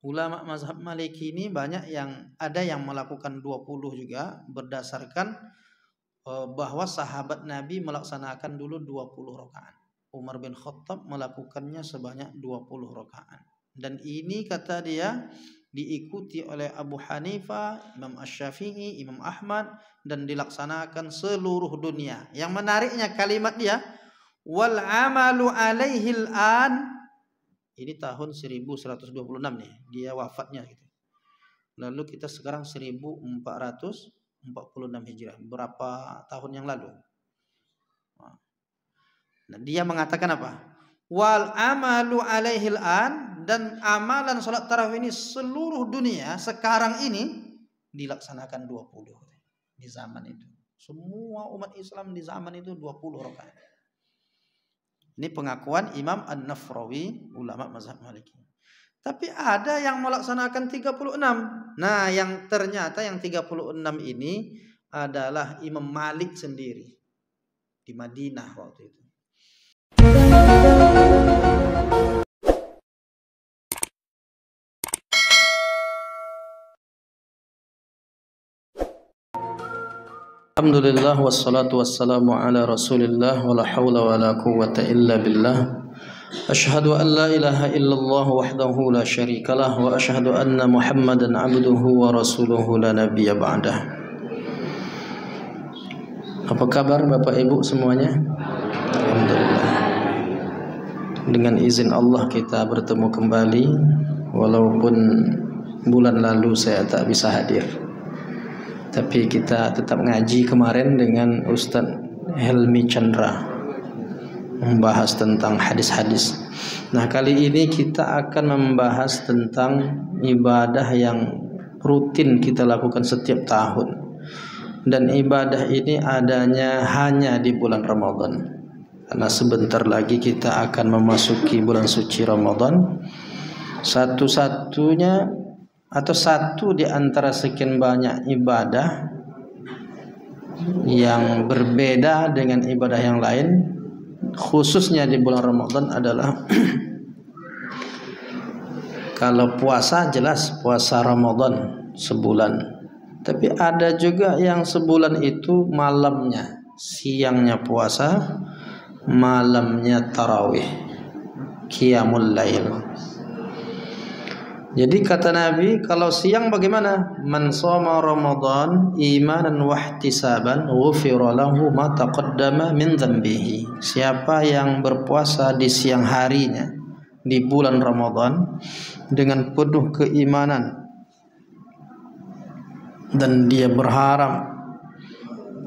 ulama mazhab Maliki ini banyak yang ada yang melakukan 20 juga berdasarkan bahwa sahabat Nabi melaksanakan dulu 20 rakaat. Umar bin Khattab melakukannya sebanyak 20 rakaat. Dan ini kata dia diikuti oleh Abu Hanifah, Imam Asy-Syafi'i, Imam Ahmad, dan dilaksanakan seluruh dunia. Yang menariknya kalimat dia, wal amalu alaihi al-an. Ini tahun 1126 nih, dia wafatnya gitu. Lalu kita sekarang 1446 Hijriah. Berapa tahun yang lalu? Nah, dia mengatakan apa? Wal amalu alaihi al-an, dan amalan salat tarawih ini seluruh dunia sekarang ini dilaksanakan 20 di zaman itu. Semua umat Islam di zaman itu 20 rakaat. Ini pengakuan Imam An-Nafrawi, ulama mazhab Maliki. Tapi ada yang melaksanakan 36. Nah, yang ternyata yang 36 ini adalah Imam Malik sendiri di Madinah waktu itu. Alhamdulillah wassalatu wassalamu ala Rasulillah wala haula wala quwwata illa billah. Asyhadu an la ilaha illallah wahdahu la syarikalah wa asyhadu anna Muhammadan abduhu wa rasuluhu la nabiyya ba'dah. Apa kabar Bapak Ibu semuanya? Alhamdulillah. Dengan izin Allah kita bertemu kembali, walaupun bulan lalu saya tak bisa hadir. Tapi kita tetap ngaji kemarin dengan Ustadz Helmi Chandra, membahas tentang hadis-hadis. Nah, kali ini kita akan membahas tentang ibadah yang rutin kita lakukan setiap tahun. Dan ibadah ini adanya hanya di bulan Ramadan. Karena sebentar lagi kita akan memasuki bulan suci Ramadan. Satu-satunya atau satu di antara sekian banyak ibadah yang berbeda dengan ibadah yang lain, khususnya di bulan Ramadan adalah kalau puasa jelas puasa Ramadan sebulan, tapi ada juga yang sebulan itu malamnya, siangnya puasa, malamnya tarawih, qiyamul lail. Jadi kata Nabi, kalau siang bagaimana? Man shoma Ramadan imanan wa ihtisaban ghufira lahu ma taqaddama min dhanbihi. Siapa yang berpuasa di siang harinya di bulan Ramadan dengan penuh keimanan dan dia berharap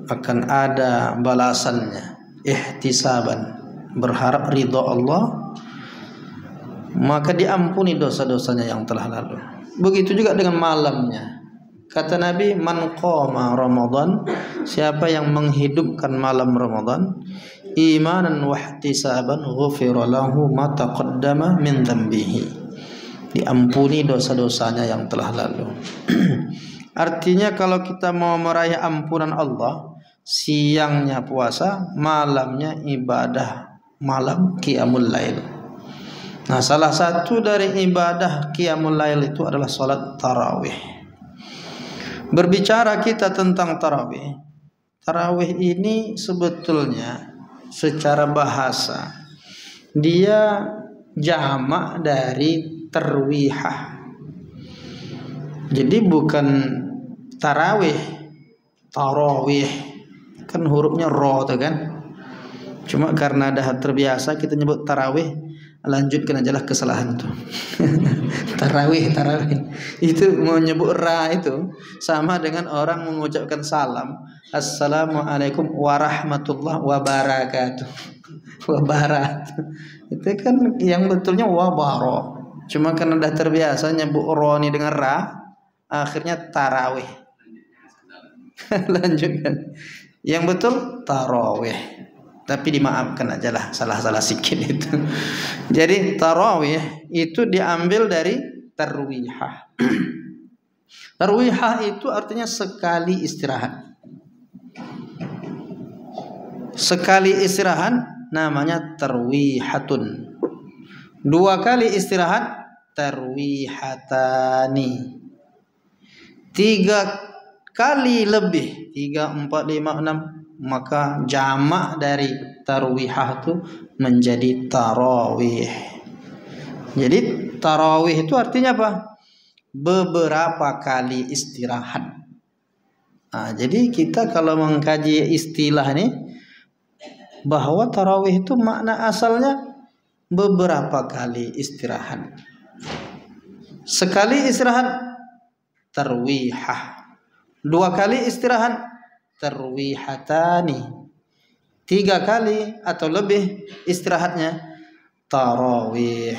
akan ada balasannya, ihtisaban, berharap ridha Allah, maka diampuni dosa-dosanya yang telah lalu. Begitu juga dengan malamnya. Kata Nabi, man qama Ramadan, siapa yang menghidupkan malam Ramadan, imanan wa ihtisaban ghufira lahu ma taqaddama min dhanbihi. Diampuni dosa-dosanya yang telah lalu. Artinya kalau kita mau meraih ampunan Allah, siangnya puasa, malamnya ibadah malam qiyamul lail. Nah, salah satu dari ibadah qiyamul lail itu adalah salat tarawih. Berbicara kita tentang tarawih, tarawih ini sebetulnya secara bahasa dia jamak dari tarwihah. Jadi bukan tarawih, tarawih kan hurufnya ro tuh kan. Cuma karena dah terbiasa kita nyebut tarawih, lanjutkan ajalah kesalahan tuh. tarawih itu mau nyebut ra itu sama dengan orang mengucapkan salam, assalamualaikum warahmatullahi wabarakatuh. Itu kan yang betulnya wabaro. Cuma karena dah terbiasa nyebut ro ni dengan ra, akhirnya tarawih. Lanjutkan. Yang betul tarawih. Tapi dimaafkan aja lah salah-salah sikit itu. Jadi tarawih itu diambil dari tarwihah. Tarwihah itu artinya sekali istirahat. Sekali istirahat namanya tarwihatun. 2 kali istirahat tarwihatani. 3 kali lebih, 3, 4, 5, 6, maka jamak dari tarwihah itu menjadi tarawih. Jadi tarawih itu artinya apa? Beberapa kali istirahat. Nah, jadi kita kalau mengkaji istilah ini, bahwa tarawih itu makna asalnya beberapa kali istirahat. Sekali istirahat tarwihah, 2 kali istirahat tarwihatani, 3 kali atau lebih istirahatnya tarawih.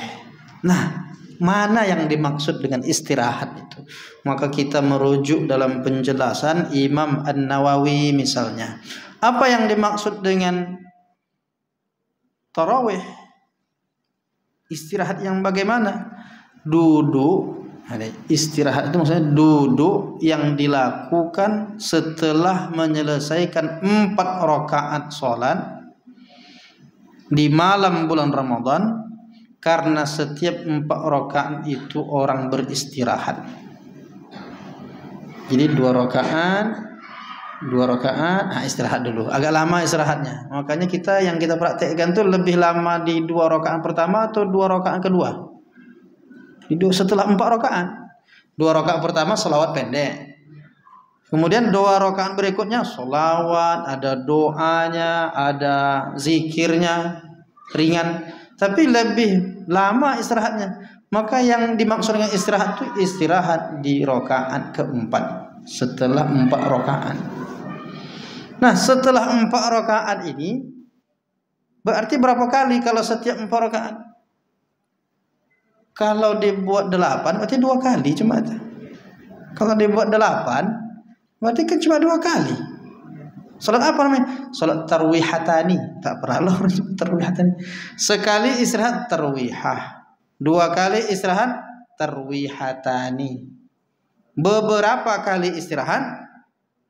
Nah, mana yang dimaksud dengan istirahat itu? Maka kita merujuk dalam penjelasan Imam An-Nawawi misalnya. Apa yang dimaksud dengan tarawih? Istirahat yang bagaimana? Duduk. Istirahat itu maksudnya duduk yang dilakukan setelah menyelesaikan 4 rakaat sholat di malam bulan Ramadan, karena setiap 4 rakaat itu orang beristirahat. Jadi 2 rakaat, istirahat dulu. Agak lama istirahatnya. Makanya yang kita praktekkan tuh lebih lama di 2 rakaat pertama atau 2 rakaat kedua. Setelah 4 rakaat. 2 rakaat pertama selawat pendek. Kemudian 2 rakaat berikutnya selawat, ada doanya, ada zikirnya, ringan. Tapi lebih lama istirahatnya. Maka yang dimaksud dengan istirahat itu istirahat di rakaat keempat. Setelah 4 rakaat. Nah, setelah 4 rakaat ini berarti berapa kali kalau setiap 4 rakaat? Kalau dibuat 8 berarti 2 kali cuma itu. Kalau dibuat 8 berarti kan cuma 2 kali. Salat apa namanya? Salat tarwihatani. Tak pernah loh tarwihatani. Sekali istirahat tarwihah. 2 kali istirahat tarwihatani. Beberapa kali istirahat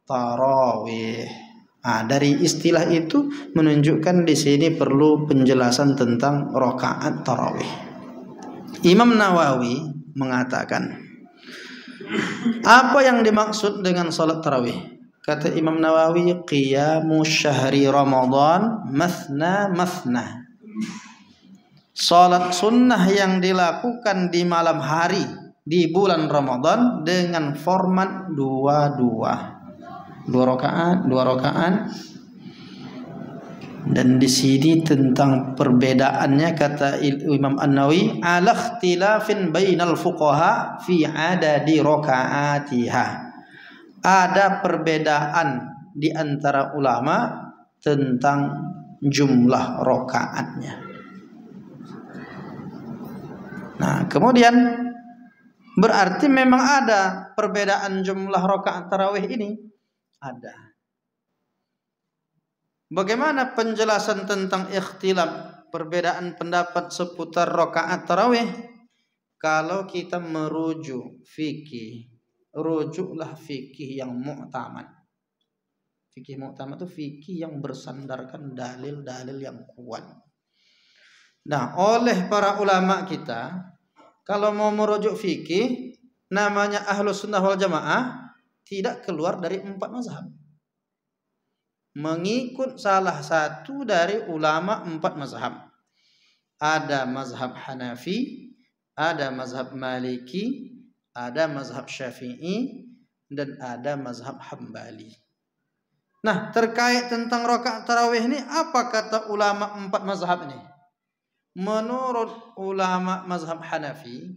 tarawih. Nah, dari istilah itu menunjukkan di sini perlu penjelasan tentang rakaat tarawih. Imam Nawawi mengatakan, apa yang dimaksud dengan salat tarawih? Kata Imam Nawawi, qiyamu syahri Ramadan mathna mathna. Salat sunnah yang dilakukan di malam hari di bulan Ramadan dengan format 2 rakaat. Dan di sini tentang perbedaannya kata Imam An-Nawawi, ala ikhtilafin bainal fuqaha fi adadi rakaatiha. Ada perbedaan di antara ulama tentang jumlah rakaatnya. Nah, kemudian berarti memang ada perbedaan jumlah rakaat tarawih ini. Ada. Bagaimana penjelasan tentang ikhtilaf, perbedaan pendapat seputar rakaat tarawih? Kalau kita merujuk fikih, rujuklah fikih yang mu'tamad. Fikih mu'tamad itu fikih yang bersandarkan dalil-dalil yang kuat. Nah, oleh para ulama kita, kalau mau merujuk fikih, namanya Ahlus Sunnah wal Jamaah, tidak keluar dari 4 mazhab. Mengikut salah satu dari ulama 4 mazhab. Ada mazhab Hanafi, ada mazhab Maliki, ada mazhab Syafi'i, dan ada mazhab Hambali. Nah, terkait tentang rakaat tarawih ini, apa kata ulama 4 mazhab ini? Menurut ulama mazhab Hanafi,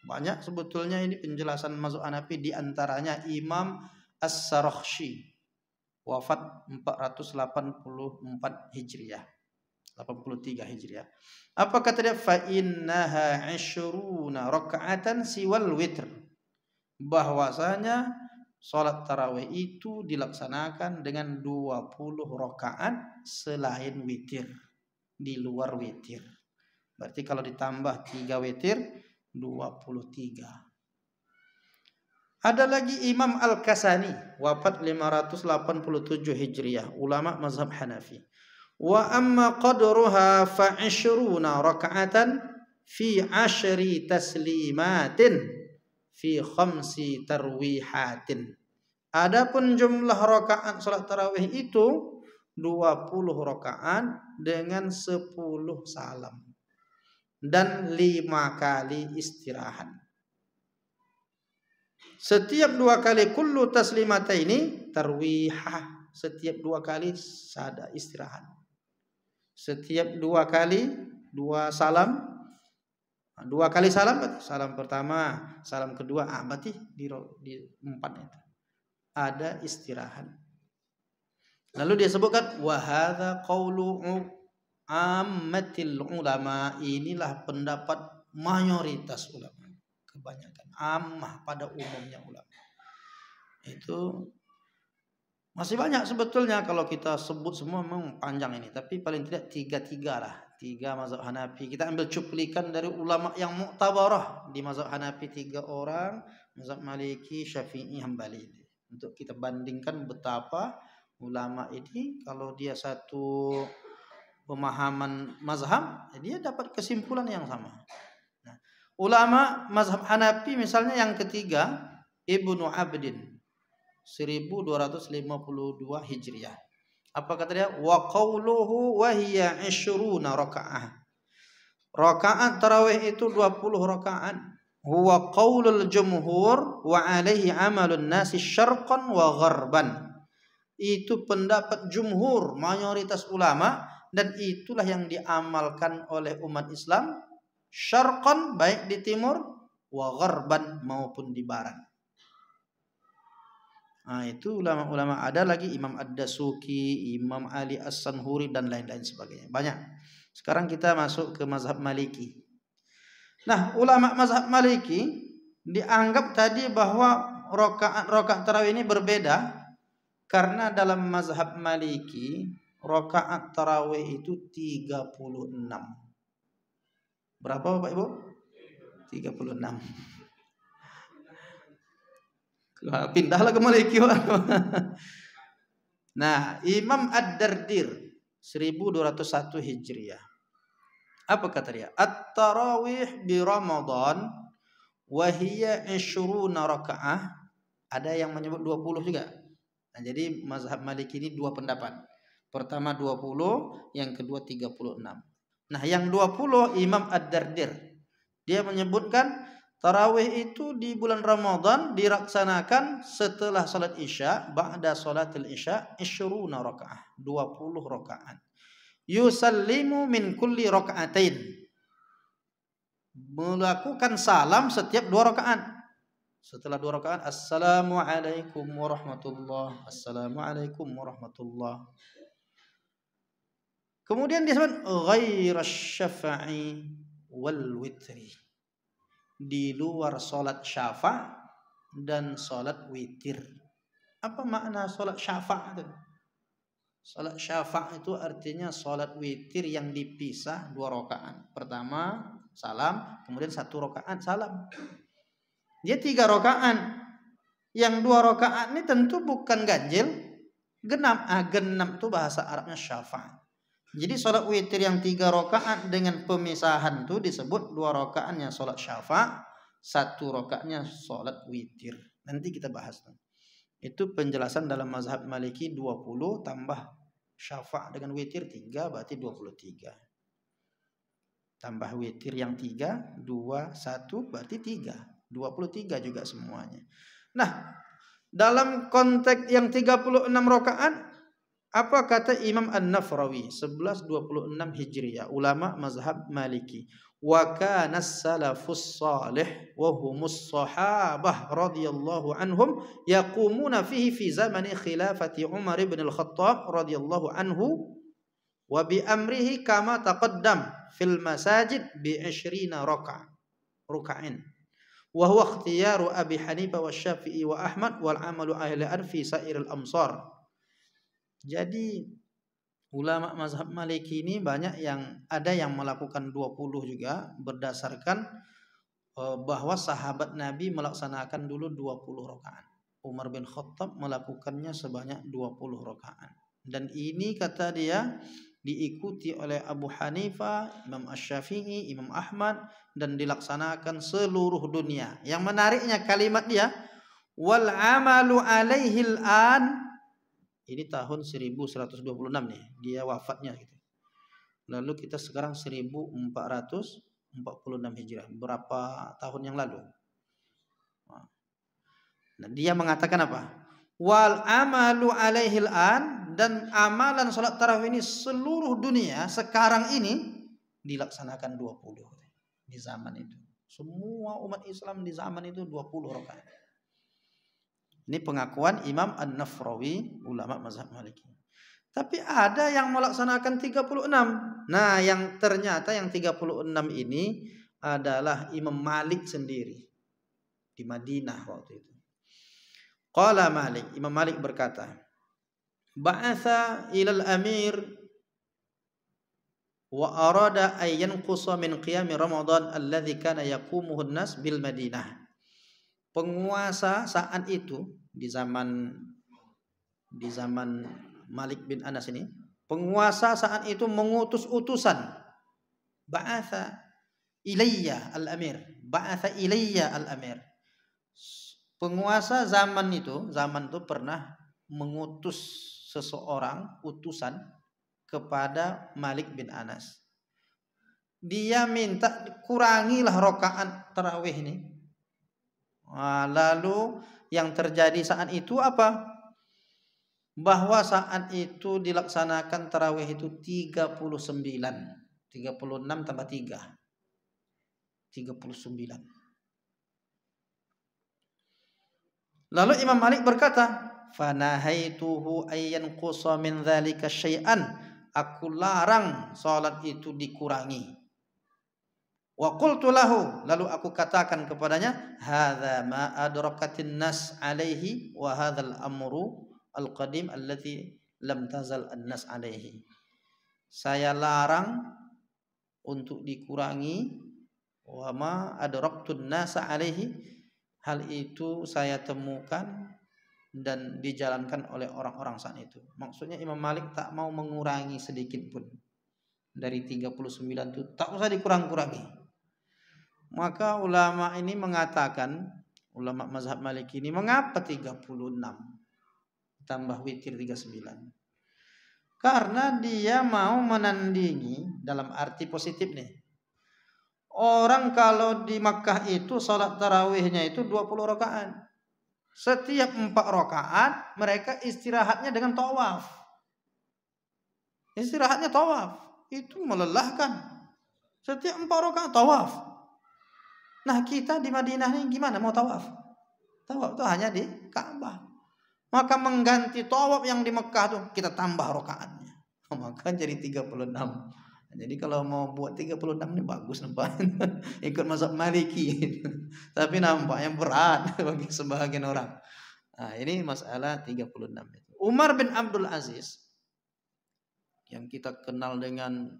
banyak sebetulnya ini penjelasan mazhab Hanafi, di antaranya Imam As-Sarakhsi, wafat 484 Hijriah, 83 Hijriah. Apa kata dia? Fa innaha 20 raka'atan siwal witr. Bahwasanya salat tarawih itu dilaksanakan dengan 20 rakaat selain witir, di luar witir. Berarti kalau ditambah 3 witir 23. Ada lagi Imam Al-Kasani, wafat 587 Hijriah, ulama mazhab Hanafi. Wa amma qadruha fa 20 raka'atan fi 10 taslimatin fi 5 tarwihatin. Adapun jumlah rakaat salat tarawih itu 20 rakaat dengan 10 salam dan 5 kali istirahat. Setiap 2 kali kullu taslimataini tarwihah. Setiap 2 kali ada istirahat. Setiap 2 kali 2 salam, 2 kali salam berarti salam pertama, salam kedua, berarti di 4 itu ada istirahat. Lalu dia sebutkan wa hadza qaulu ammatil ulama, inilah pendapat mayoritas ulama, kebanyakan, ammah pada umumnya ulama. Itu masih banyak sebetulnya kalau kita sebut semua memang panjang ini, tapi paling tidak 3 lah. 3 mazhab Hanafi. Kita ambil cuplikan dari ulama yang mu'tabarah di mazhab Hanafi 3 orang, mazhab Maliki, Syafi'i, Hambali. Untuk kita bandingkan betapa ulama ini kalau dia satu pemahaman mazhab, dia dapat kesimpulan yang sama. Nah, ulama mazhab Hanafi misalnya yang ketiga Ibnu Abdin 1252 Hijriah. Apa kata dia? Wa qawluhu wa hiya 20 rakaah. Rakaat tarawih itu 20 rakaat. Huwa qaulul jumhur wa alaihi amalun nasi syarqan wa gharban. Itu pendapat jumhur, mayoritas ulama, dan itulah yang diamalkan oleh umat Islam syarqan, baik di timur, wa gharban, maupun di barat. Nah, itu ulama-ulama. Ada lagi Imam Ad-Dasuki, Imam Ali As-Sanhuri, dan lain-lain sebagainya. Banyak. Sekarang kita masuk ke mazhab Maliki. Nah, ulama mazhab Maliki dianggap tadi bahwa rakaat tarawih ini berbeda karena dalam mazhab Maliki rakaat tarawih itu 36. Berapa Bapak Ibu? 36. Pindahlah ke Maliki. Nah, Imam Ad-Dardir 1201 Hijriah. Apa kata dia? At-tarawih bi Ramadan wa hiya 20 rakaah. Ada yang menyebut 20 juga. Nah, jadi mazhab Maliki ini 2 pendapat. Pertama 20, yang kedua 36. Nah, yang 20 Imam Ad-Dardir. Dia menyebutkan tarawih itu di bulan Ramadan dilaksanakan setelah salat Isya, ba'da salatil Isya 20 rakaah, 20 rakaat. Yusallimu min kulli raka'atain. Melakukan salam setiap 2 rakaat. Setelah 2 rakaat, assalamualaikum warahmatullah, assalamualaikum warahmatullah. Kemudian disebut ghairas syafa'i wal witri. Di luar salat syafa' dan salat witir. Apa makna salat syafa' itu? Salat syafa' itu artinya salat witir yang dipisah 2 rakaat. Pertama salam, kemudian 1 rakaat salam. Dia 3 rakaat. Yang 2 rakaat ini tentu bukan ganjil, genap. Genap itu bahasa Arabnya syafa'. Jadi salat witir yang 3 rakaat dengan pemisahan itu disebut 2 rakaatnya salat syafa', 1 rakaatnya salat witir. Nanti kita bahas. Itu penjelasan dalam mazhab Maliki 20 tambah syafa' dengan witir 3 berarti 23. Tambah witir yang 3, 2, 1 berarti 3. 23 juga semuanya. Nah, dalam konteks yang 36 rakaat, apa kata Imam An-Nafrawi 1126 Hijriah, ulama mazhab Maliki? Wa kana as-salafus salih wa humus sahabah radhiyallahu anhum yaqumuna fihi fi zamani khilafati Umar ibn al-Khattab radhiyallahu anhu wa bi amrihi kama taqaddam fil masajid bi 20 raka'in wa huwa ikhtiyaru Abi Hanifah wa Syafi'i wa Ahmad wal amalu ahli arfi sa'iril amsar. Jadi ulama mazhab Maliki ini banyak yang ada yang melakukan 20 juga berdasarkan bahwa sahabat Nabi melaksanakan dulu 20 rakaat. Umar bin Khattab melakukannya sebanyak 20 rakaat. Dan ini kata dia diikuti oleh Abu Hanifah, Imam Asy-Syafi'i, Imam Ahmad, dan dilaksanakan seluruh dunia. Yang menariknya kalimat dia, wal amalu alaihil an, ini tahun 1126 nih, dia wafatnya gitu. Lalu kita sekarang 1446 Hijriah, berapa tahun yang lalu? Nah, dia mengatakan apa? Wal amalu alaihil an, dan amalan salat tarawih ini seluruh dunia sekarang ini dilaksanakan 20 di zaman itu. Semua umat Islam di zaman itu 20 rakaat. Ini pengakuan Imam An-Nafrawi, ulama mazhab Maliki. Tapi ada yang melaksanakan 36. Nah, yang ternyata yang 36 ini adalah Imam Malik sendiri di Madinah waktu itu. Qala Malik, Imam Malik berkata, ba'atha ilal amir wa arada ay yanqusa min qiyam Ramadan alladhi kana yaqumuhu an-nas bil Madinah. Penguasa saat itu di zaman Malik bin Anas ini, penguasa saat itu mengutus utusan. Ba'atha ilayya al-amir, ba'atha ilayya al-amir. Penguasa zaman itu pernah mengutus seseorang utusan kepada Malik bin Anas. Dia minta kurangilah rakaat tarawih ini. Lalu yang terjadi saat itu apa? Bahwa saat itu dilaksanakan tarawih itu 39. 36 tambah 3. 39. Lalu Imam Malik berkata, "Fanahaituhu ayyan qusa min dzalika syai'an." Aku larang salat itu dikurangi. Wa qultu lahu, lalu aku katakan kepadanya, "Hadza ma adrakatin nas alaihi wa hadzal amru al-qadim allati lam tazal an-nas alaihi." Saya larang untuk dikurangi, wa ma adraktun nas alaihi, hal itu saya temukan dan dijalankan oleh orang-orang saat itu. Maksudnya Imam Malik tak mau mengurangi sedikit pun. Dari 39 itu tak usah dikurang-kurangi. Maka ulama ini mengatakan, ulama mazhab Maliki ini, mengapa 36 tambah witir 39? Karena dia mau menandingi dalam arti positif nih. Orang kalau di Makkah itu salat tarawihnya itu 20 rakaat. Setiap 4 rakaat mereka istirahatnya dengan tawaf. Istirahatnya tawaf. Itu melelahkan. Setiap 4 rakaat tawaf. Nah, kita di Madinah ini gimana mau tawaf? Tawaf itu hanya di Ka'bah. Maka mengganti tawaf yang di Makkah tuh kita tambah rakaatnya. Maka jadi 36. Jadi kalau mau buat 36 ini bagus nampaknya. Ikut mazhab Maliki. Tapi nampaknya berat bagi sebagian orang. Nah, ini masalah 36 itu. Umar bin Abdul Aziz yang kita kenal dengan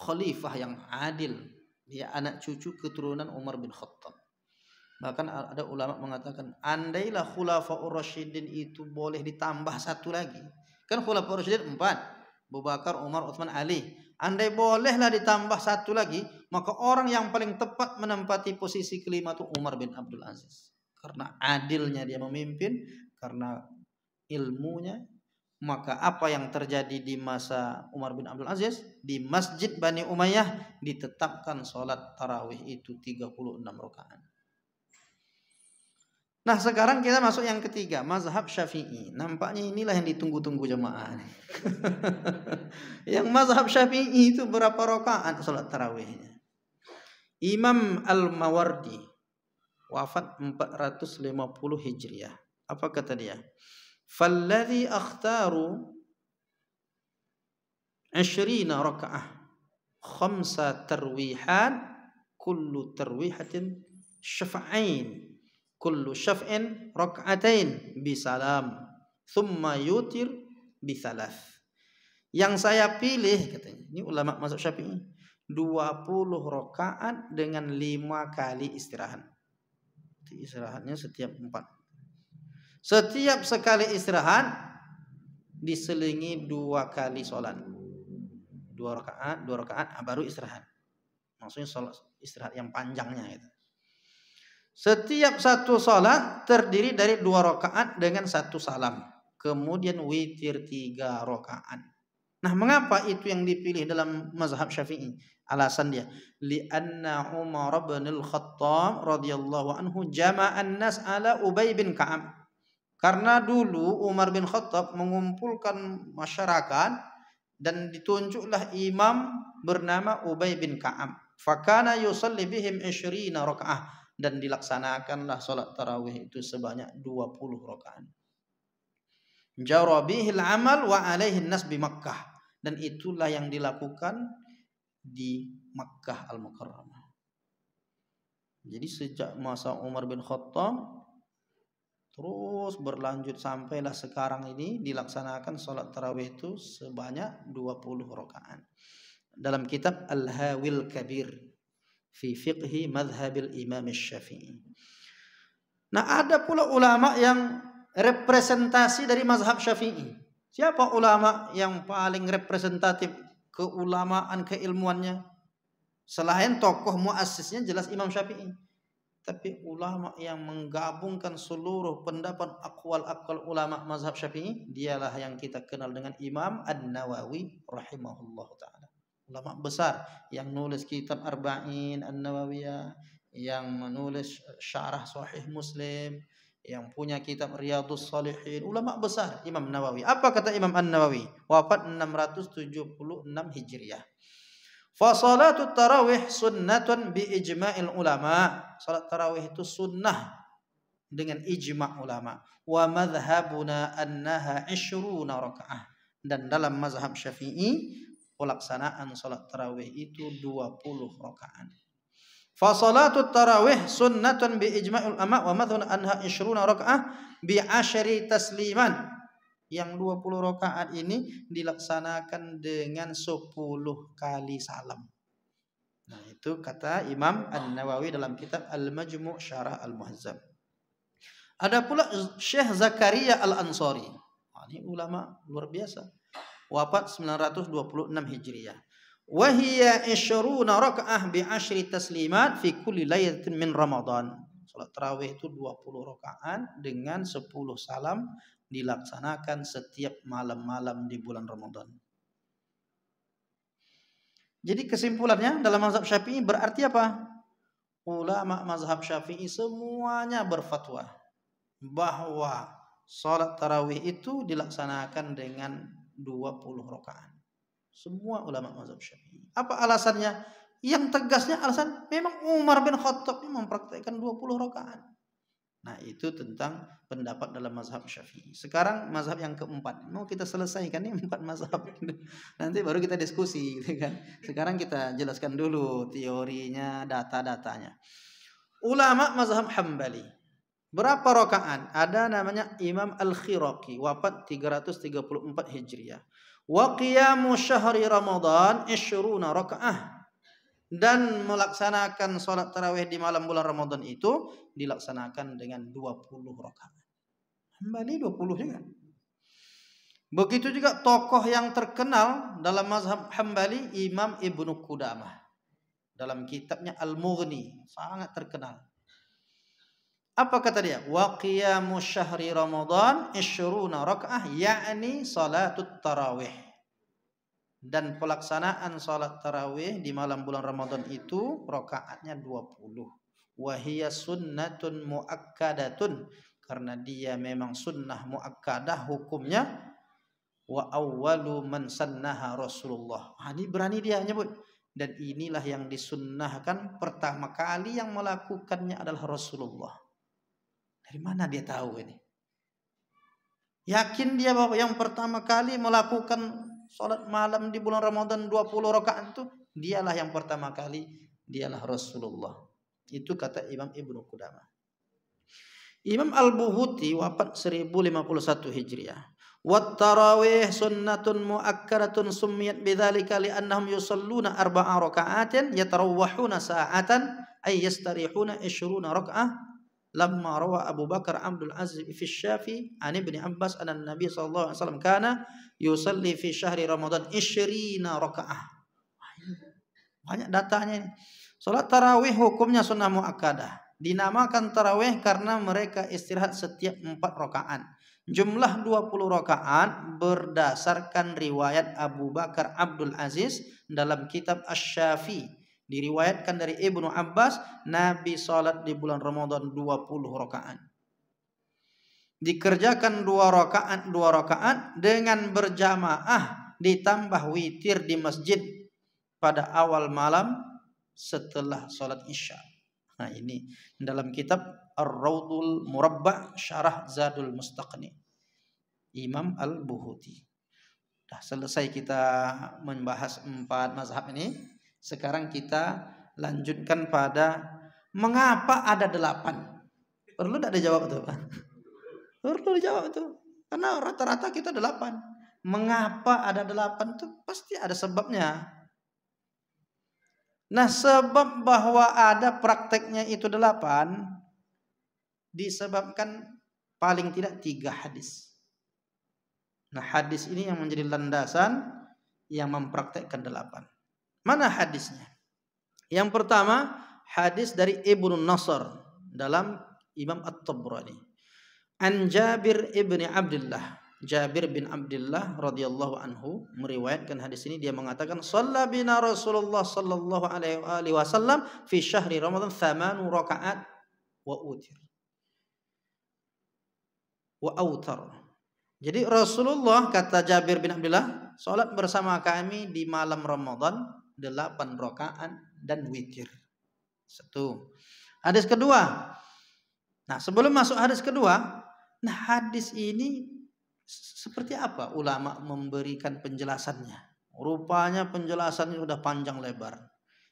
khalifah yang adil. Dia anak cucu keturunan Umar bin Khattab. Bahkan ada ulama mengatakan, andailah khulafaur rasyidin itu boleh ditambah satu lagi. Kan khulafaur rasyidin 4. Abu Bakar, Umar, Utsman, Ali. Andai bolehlah ditambah satu lagi, maka orang yang paling tepat menempati posisi kelima itu Umar bin Abdul Aziz. Karena adilnya dia memimpin, karena ilmunya. Maka apa yang terjadi di masa Umar bin Abdul Aziz, di Masjid Bani Umayyah ditetapkan sholat tarawih itu 36 rakaat. Nah, sekarang kita masuk yang ketiga, mazhab Syafi'i. Nampaknya inilah yang ditunggu-tunggu jemaah. Yang mazhab Syafi'i itu berapa rakaat salat tarawihnya? Imam Al-Mawardi wafat 450 Hijriah. Apa kata dia? Falladhi akhtaru 20 rakaah, 5 tarwihat, kullu tarwihatin syaf'ain. Kullu syaf'in rak'atain bisalam thumma yutir bisalath. Yang saya pilih, katanya, ini ulama mazhab Syafi'i, 20 rakaat dengan 5 kali istirahat. Istirahatnya setiap 4. Setiap sekali istirahat diselingi 2 kali sholat. 2 rakaat baru istirahat. Maksudnya sholat istirahat yang panjangnya itu. Setiap satu sholat terdiri dari 2 rakaat dengan 1 salam. Kemudian witir 3 rakaat. Nah, mengapa itu yang dipilih dalam mazhab Syafi'i? Alasan dia, li'anna Umar bin Al-Khattab radhiyallahu anhu jama'an nas ala Ubay bin Ka'ab. Karena dulu Umar bin Khattab mengumpulkan masyarakat dan ditunjuklah imam bernama Ubay bin Ka'ab. Fakana yusalli bihim 20 rakaah dan dilaksanakanlah salat tarawih itu sebanyak 20 rakaat. Jara bihil amal wa alaihi nas bi Makkah, dan itulah yang dilakukan di Makkah Al-Mukarramah. Jadi sejak masa Umar bin Khattab terus berlanjut sampailah sekarang ini dilaksanakan salat tarawih itu sebanyak 20 rakaat. Dalam kitab Al-Hawil Kabir fi fiqhi madhhabil Imam Syafi'i. Nah, ada pula ulama yang representasi dari mazhab Syafi'i. Siapa ulama yang paling representatif keulamaan, keilmuannya? Selain tokoh muassisnya jelas Imam Syafi'i. Tapi ulama yang menggabungkan seluruh pendapat aqwal ulama mazhab Syafi'i, dialah yang kita kenal dengan Imam An-Nawawi rahimahullah ta'ala. Ulama besar yang nulis kitab Arba'in An-Nawawiyah, yang menulis syarah Sahih Muslim, yang punya kitab Riyadhus Shalihin, ulama besar Imam Nawawi. Apa kata Imam An-Nawawi? Wafat 676 Hijriah. Fa salatut tarawih sunnatun bi ijma'il ulama. Salat tarawih itu sunnah dengan ijma' ulama. Wa madhhabuna annaha 20 rakaah. Dan dalam mazhab Syafi'i pelaksanaan salat tarawih itu 20 rakaat. Fa salatut tarawih sunnatun bi ijma'il ulama wa madhhabuna annaha 20 rakaah bi 10 tasliman. Yang 20 rakaat ini dilaksanakan dengan 10 kali salam. Nah, itu kata Imam An-Nawawi dalam kitab Al-Majmu' Syarah Al-Muhazzab. Ada pula Syekh Zakaria Al-Ansari. Ini ulama luar biasa. Wafat 926 Hijriah. Wa hiya 20 rakaah bi 10 taslimat fi kulli lailatin min Ramadan. Salat tarawih itu 20 rakaat dengan 10 salam dilaksanakan setiap malam-malam di bulan Ramadan. Jadi kesimpulannya dalam mazhab Syafi'i berarti apa? Ulama mazhab Syafi'i semuanya berfatwa bahwa salat tarawih itu dilaksanakan dengan 20 rakaat. Semua ulama mazhab Syafi'i. Apa alasannya? Yang tegasnya alasan memang Umar bin Khattab mempraktikkan 20 rakaat. Nah, itu tentang pendapat dalam mazhab Syafi'i. Sekarang mazhab yang keempat. Mau kita selesaikan nih 4 mazhab. Nanti baru kita diskusi gitu kan. Sekarang kita jelaskan dulu teorinya, data-datanya. Ulama mazhab Hambali. Berapa rakaat? Ada namanya Imam Al-Khiraqi, wafat 334 Hijriah. Wa qiyamu syahri Ramadan 20 rakaah. Dan melaksanakan sholat tarawih di malam bulan Ramadan itu dilaksanakan dengan 20 rakaat. Hambali 20 juga. Begitu juga tokoh yang terkenal dalam mazhab Hambali, Imam Ibnu Qudamah. Dalam kitabnya Al-Mughni, sangat terkenal. Apa kata dia? Wa qiyamu syahri Ramadan 20 rakaah, yakni salatut tarawih. Dan pelaksanaan salat tarawih di malam bulan Ramadan itu rakaatnya 20. Wahiyya sunnatun muakkadatun, karena dia memang sunnah muakkadah hukumnya. Wa awwalu man sannaha Rasulullah. Ini berani dia nyebut. Dan inilah yang disunnahkan pertama kali yang melakukannya adalah Rasulullah. Dari mana dia tahu ini? Yakin dia bahwa yang pertama kali melakukan salat malam di bulan Ramadan 20 rakaat itu dialah yang pertama kali, dialah Rasulullah. Itu kata Imam Ibnu Qudamah. Imam Al-Buhuti wafat 1051 Hijriah. Wat tarawih sunnatun muakkadatun summiyat bidzalika li'annahum yusalluna 4 raka'atin yatarawwahuna sa'atan ay yastarihuna 20 raka'ah lamma rawa Abu Bakar Abdul Aziz fi Syafi an Ibnu Abbas anna Nabi sallallahu alaihi wasallam kana yusalli fi syahri Ramadan 20 rakaah. Banyak datanya ini. Salat tarawih hukumnya sunnah muakkadah. Dinamakan tarawih karena mereka istirahat setiap 4 rakaat. Jumlah 20 rakaat berdasarkan riwayat Abu Bakar Abdul Aziz dalam kitab Asy-Syafi. Diriwayatkan dari Ibnu Abbas, Nabi salat di bulan Ramadan 20 rakaat. Dikerjakan 2 rakaat dengan berjamaah ditambah witir di masjid pada awal malam setelah salat Isya. Nah, ini dalam kitab Ar-Raudul Murabba' Syarah Zadul Mustaqni Imam Al-Buhuti. Dah selesai kita membahas 4 mazhab ini. Sekarang kita lanjutkan pada mengapa ada 8. Perlu tidak dijawab tuh? Perlu dijawab tuh. Karena rata-rata kita 8. Mengapa ada 8 tuh pasti ada sebabnya. Nah, sebab bahwa ada prakteknya itu 8 disebabkan paling tidak 3 hadis. Nah, hadis ini yang menjadi landasan yang mempraktekkan 8. Mana hadisnya? Yang pertama, hadis dari Ibnu Nasr dalam Imam At-Tabrani. An Jabir ibni Abdullah. Jabir bin Abdullah radhiyallahu anhu meriwayatkan hadis ini, dia mengatakan shalla bina Rasulullah sallallahu alaihi wasallam fi syahri Ramadan 8 rakaat wa utir wa autar. Jadi Rasulullah, kata Jabir bin Abdullah, salat bersama kami di malam Ramadan 8 rakaat dan witir. 1. Hadis kedua. Nah, sebelum masuk hadis kedua, nah hadis ini seperti apa ulama memberikan penjelasannya? Rupanya penjelasannya sudah panjang lebar.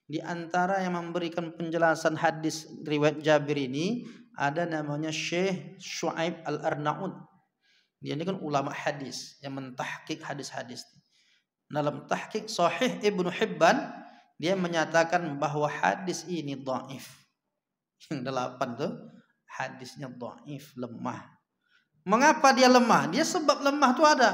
Di antara yang memberikan penjelasan hadis riwayat Jabir ini ada namanya Syekh Syuaib Al-Arnaud. Dia ini kan ulama hadis yang mentahqiq hadis-hadis. Dalam tahqiq Sahih Ibnu Hibban, dia menyatakan bahwa hadis ini dhaif. Yang 8 tuh hadisnya dhaif, lemah. Mengapa dia lemah? Dia sebab lemah itu ada.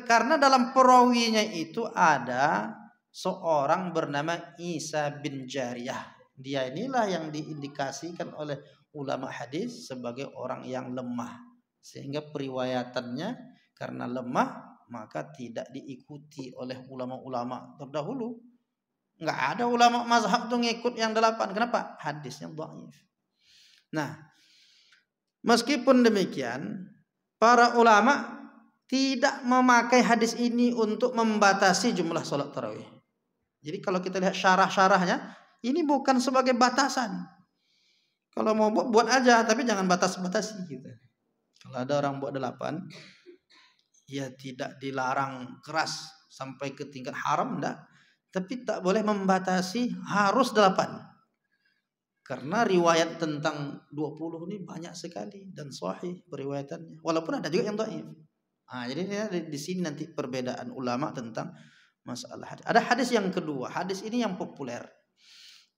Karena dalam perawinya itu ada seorang bernama Isa bin Jariyah. Dia inilah yang diindikasikan oleh ulama hadis sebagai orang yang lemah. Sehingga periwayatannya karena lemah maka tidak diikuti oleh ulama-ulama terdahulu. Enggak ada ulama mazhab itu ngikut yang 8. Kenapa? Hadisnya dhaif. Nah, meskipun demikian, para ulama tidak memakai hadis ini untuk membatasi jumlah salat tarawih. Jadi kalau kita lihat syarah-syarahnya, ini bukan sebagai batasan. Kalau mau buat aja, tapi jangan batas-batasi gitu. Kalau ada orang buat 8, ya tidak dilarang keras sampai ke tingkat haram, enggak. Tapi tak boleh membatasi harus 8. Karena riwayat tentang 20 ini banyak sekali dan sahih periwayatannya. Walaupun ada juga yang dhaif. Nah, jadi di sini nanti perbedaan ulama tentang masalah hadis. Ada hadis yang kedua, hadis ini yang populer.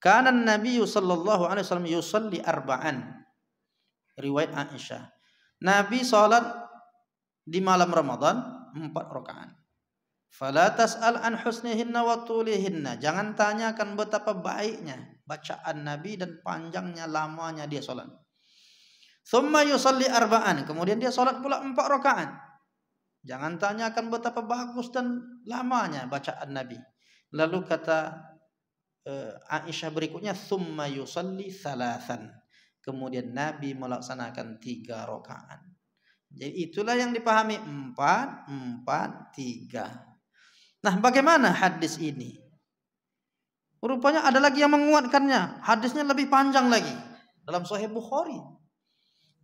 Kana Nabi sallallahu alaihi wasallam yusalli arba'an. Riwayat Aisyah. Nabi salat di malam Ramadan 4 rakaat. Fala tas'al an husnihinna wa tulihinna. Jangan tanyakan betapa baiknya bacaan Nabi dan panjangnya lamanya dia salat. Tsumma yusalli arba'an. Kemudian dia salat pula 4 rakaat. Jangan tanyakan betapa bagus dan lamanya bacaan Nabi. Lalu kata Aisyah berikutnya, tsumma yusalli thalathan. Kemudian Nabi melaksanakan 3 rakaat. Jadi itulah yang dipahami 4, 4, 3. Nah, bagaimana hadis ini? Rupanya ada lagi yang menguatkannya. Hadisnya lebih panjang lagi. Dalam Sahih Bukhari.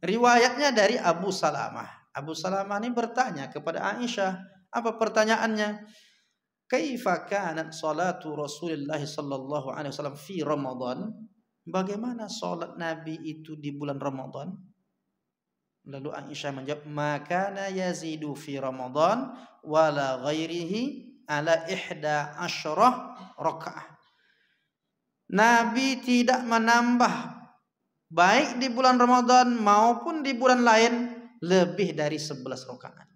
Riwayatnya dari Abu Salamah. Abu Salamah ini bertanya kepada Aisyah. Apa pertanyaannya? Kaifa kanat salatu Rasulullah sallallahu alaihi wasallam fi Ramadan? Bagaimana salat Nabi itu di bulan Ramadan? Lalu Aisyah menjawab, "Makana yazidu fi Ramadan wala ghairihi ala 11 rakaah." Nabi tidak menambah baik di bulan Ramadan maupun di bulan lain lebih dari 11 rakaat.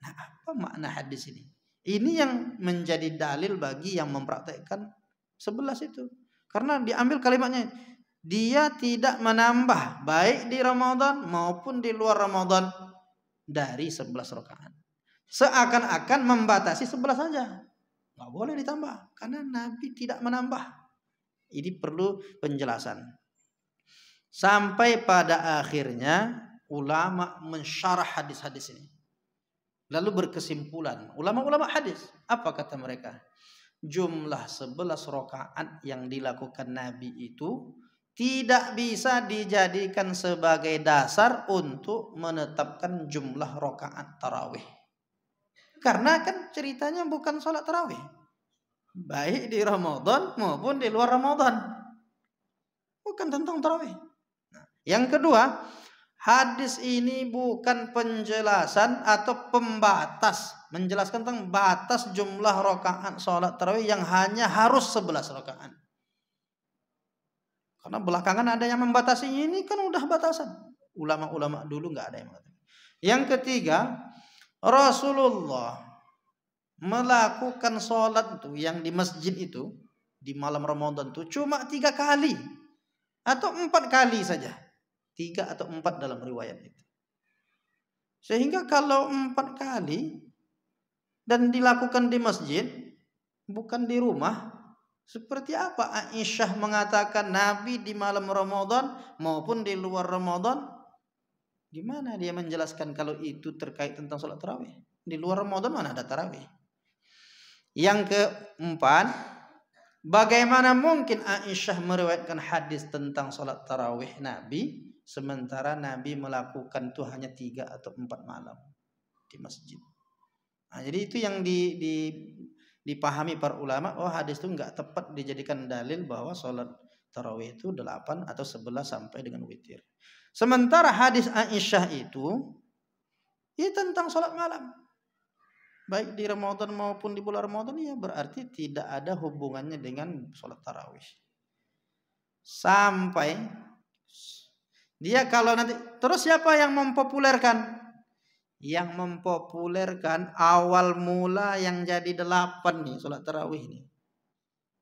Nah, apa makna hadis ini? Ini yang menjadi dalil bagi yang mempraktekkan 11 itu. Karena diambil kalimatnya, dia tidak menambah baik di Ramadan maupun di luar Ramadan dari 11 rakaat. Seakan-akan membatasi 11 saja. Nggak boleh ditambah karena Nabi tidak menambah. Ini perlu penjelasan. Sampai pada akhirnya ulama mensyarah hadis-hadis ini. Lalu berkesimpulan, ulama-ulama hadis, apa kata mereka? Jumlah 11 rakaat yang dilakukan Nabi itu tidak bisa dijadikan sebagai dasar untuk menetapkan jumlah rakaat tarawih. Karena kan ceritanya bukan sholat tarawih. Baik di Ramadan maupun di luar Ramadan. Bukan tentang tarawih. Nah, yang kedua, hadis ini bukan penjelasan atau pembatas. Menjelaskan tentang batas jumlah rakaat sholat tarawih yang hanya harus 11 rakaat. Karena belakangan ada yang membatasi, ini kan udah batasan. Ulama-ulama dulu nggak ada yang mengatakan. Yang ketiga, Rasulullah melakukan sholat itu yang di masjid itu di malam Ramadan itu cuma 3 kali atau 4 kali saja. 3 atau 4 dalam riwayat itu. Sehingga kalau 4 kali dan dilakukan di masjid bukan di rumah, seperti apa Aisyah mengatakan Nabi di malam Ramadan maupun di luar Ramadan? Gimana dia menjelaskan kalau itu terkait tentang sholat tarawih? Di luar Ramadan mana ada tarawih? Yang keempat, bagaimana mungkin Aisyah meriwayatkan hadis tentang sholat tarawih Nabi sementara Nabi melakukan itu hanya 3 atau 4 malam di masjid? Nah, jadi itu yang dipahami para ulama. Oh, hadis itu nggak tepat dijadikan dalil bahwa sholat tarawih itu 8 atau 11 sampai dengan witir. Sementara hadis Aisyah itu tentang sholat malam. Baik di Ramadan maupun di bulan Ramadan, ya berarti tidak ada hubungannya dengan sholat tarawih. Sampai dia kalau nanti, terus siapa yang mempopulerkan? Yang mempopulerkan awal mula yang jadi 8 nih sholat tarawih nih.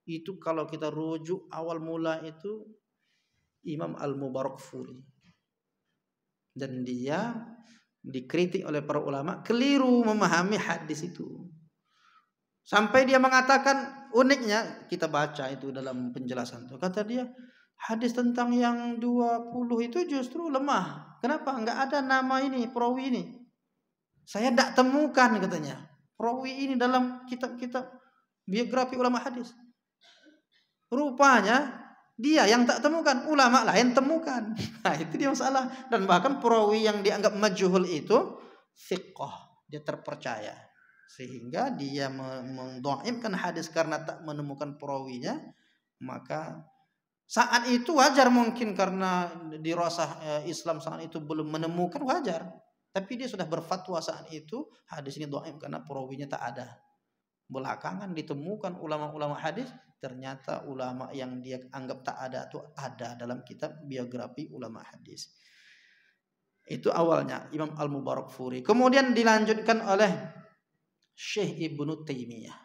Itu kalau kita rujuk awal mula itu Imam Al-Mubarakfuri. Dan dia dikritik oleh para ulama keliru memahami hadis itu. Sampai dia mengatakan, uniknya kita baca itu dalam penjelasan itu. Kata dia, hadis tentang yang 20 itu justru lemah. Kenapa? Enggak ada nama ini, perawi ini. Saya tidak temukan katanya perawi ini dalam kitab-kitab biografi ulama hadis. Rupanya dia yang tak temukan, ulama lain temukan. Nah, itu dia masalah. Dan bahkan perawi yang dianggap majhul itu thiqah, dia terpercaya. Sehingga dia mendhaifkan hadis karena tak menemukan perawinya, maka saat itu wajar mungkin karena dirasa Islam saat itu belum menemukan, wajar. Tapi dia sudah berfatwa saat itu hadis ini dhaif karena perawinya tak ada. Belakangan ditemukan ulama-ulama hadis, ternyata ulama yang dia anggap tak ada itu ada dalam kitab biografi ulama hadis. Itu awalnya Imam Al-Mubarakfuri. Kemudian dilanjutkan oleh Syekh Ibnu Taimiyah.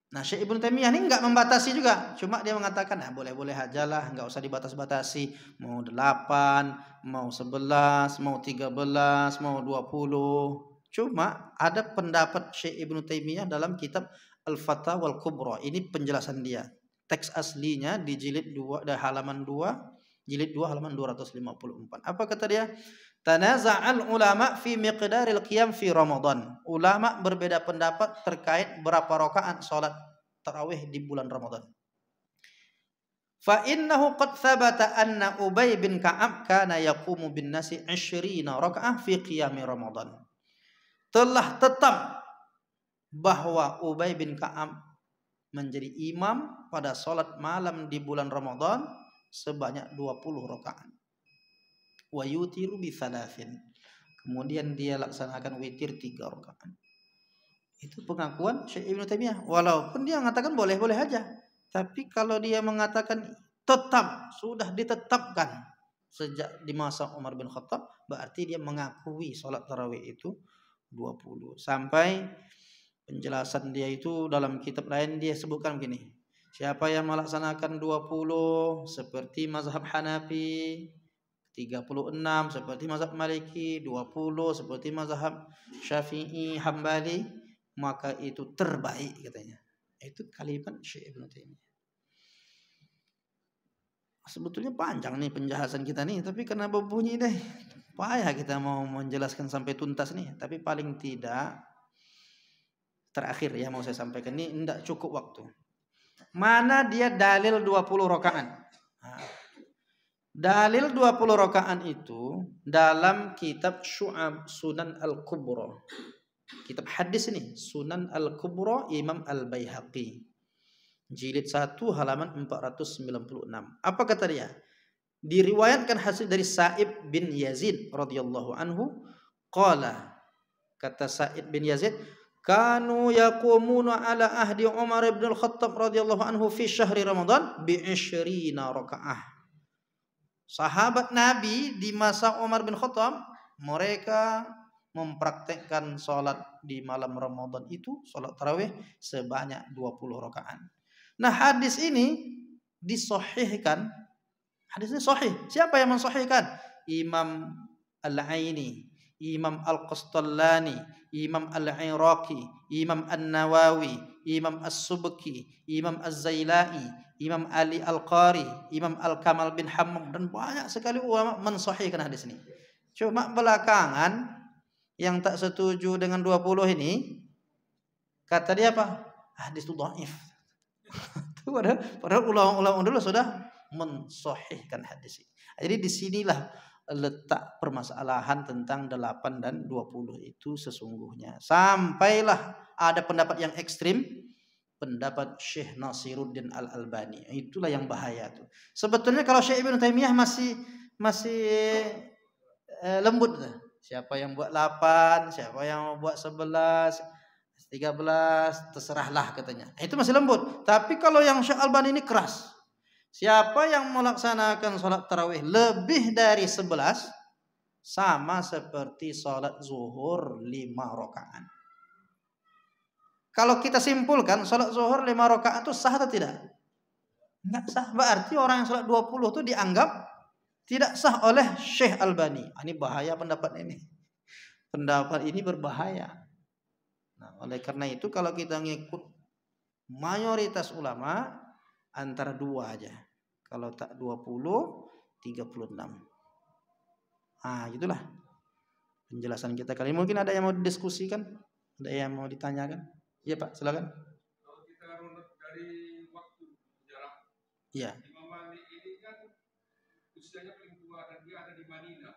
Nah, Syekh Ibnu Taimiyah ini enggak membatasi juga, cuma dia mengatakan boleh-boleh ajalah, enggak usah dibatas-batasi, mau 8, mau 11, mau 13, mau 20. Cuma ada pendapat Syekh Ibnu Taimiyah dalam kitab Al-Fatawa Al-Kubra. Ini penjelasan dia. Teks aslinya di jilid 2 halaman 2, jilid 2 halaman 254. Apa kata dia? Tanaza'al ulama fi miqdaril qiyam fi Ramadan. Ulama berbeda pendapat terkait berapa rakaat salat tarawih di bulan Ramadan. Fa innahu qad thabata anna Ubay bin Ka'ab kana yaqumu bin nasi 20 rakaah fi qiyam Ramadan. Telah tetap bahwa Ubay bin Ka'ab menjadi imam pada salat malam di bulan Ramadan sebanyak 20 rakaat. Wa yutiru bi thalathin. Kemudian dia laksanakan witir 3 rakaat. Itu pengakuan Syekh Ibnu Taimiyah. Walaupun dia mengatakan boleh-boleh aja. Tapi kalau dia mengatakan tetap sudah ditetapkan sejak di masa Umar bin Khattab, berarti dia mengakui sholat tarawih itu 20. Sampai penjelasan dia itu dalam kitab lain dia sebutkan begini, siapa yang melaksanakan 20 seperti mazhab Hanafi, 36 seperti mazhab Maliki, 20 seperti mazhab Syafi'i, Hambali, maka itu terbaik katanya. Itu kalimat Syekh Ibnu Taimiyah. Sebetulnya panjang nih penjelasan kita nih, tapi karena berbunyi deh, payah kita mau menjelaskan sampai tuntas nih. Tapi paling tidak terakhir ya mau saya sampaikan, ini tidak cukup waktu. Mana dia dalil 20 rakaat? Nah, dalil 20 rakaat itu dalam kitab Syu'ab Sunan Al-Kubra. Kitab hadis ini Sunan Al-Kubra Imam Al-Baihaqi. Jilid 1 halaman 496. Apa kata dia? Diriwayatkan hasil dari Sa'ib bin Yazid radhiyallahu anhu, qala, kata Sa'id bin Yazid, kanu yaqumuna ala ahdi Umar bin Al-Khattab radhiyallahu anhu fi syahri Ramadan bi 20 rakaah. Sahabat Nabi di masa Umar bin Khattab, mereka mempraktekkan sholat di malam Ramadan itu, sholat tarawih sebanyak 20 rakaat. Nah, hadis ini disahihkan. Hadis ini sahih. Siapa yang mensahihkan? Imam Al-Aini, Imam Al-Qastallani, Imam Al-Iraqi, Imam An-Nawawi, Imam As-Subki, Imam Az-Zailai, Imam Ali Al-Qari, Imam Al-Kamal bin Hammam, dan banyak sekali ulama mensahihkan hadis ini. Cuma belakangan yang tak setuju dengan 20 ini, kata dia apa? Hadis itu dhaif. Padahal ulama-ulama dulu sudah mensahihkan hadis ini. Jadi disinilah letak permasalahan tentang 8 dan 20 itu sesungguhnya. Sampailah ada pendapat yang ekstrim, pendapat Syekh Nasiruddin Al-Albani. Itulah yang bahaya tuh. Sebetulnya kalau Syekh Ibnu Taimiyah masih lembut tuh. Siapa yang buat 8, siapa yang buat 11, 13, terserahlah katanya. Itu masih lembut. Tapi kalau yang Syekh Albani ini keras. Siapa yang melaksanakan sholat tarawih lebih dari 11, sama seperti sholat zuhur 5 rakaat. Kalau kita simpulkan sholat zuhur 5 rakaat itu sah atau tidak? Enggak sah. Berarti orang yang sholat 20 itu dianggap tidak sah oleh Syekh Albani. Ini bahaya pendapat ini. Pendapat ini berbahaya. Nah, oleh karena itu kalau kita ngikut mayoritas ulama, antara 2 aja. Kalau tak 20, 36. Ah, itulah penjelasan kita kali ini. Mungkin ada yang mau didiskusikan? Ada yang mau ditanyakan? Iya Pak, silakan. Kalau kita runut dari waktu jarak, Iya. Imam Malik ini kan usianya paling tua dan dia ada di Madinah.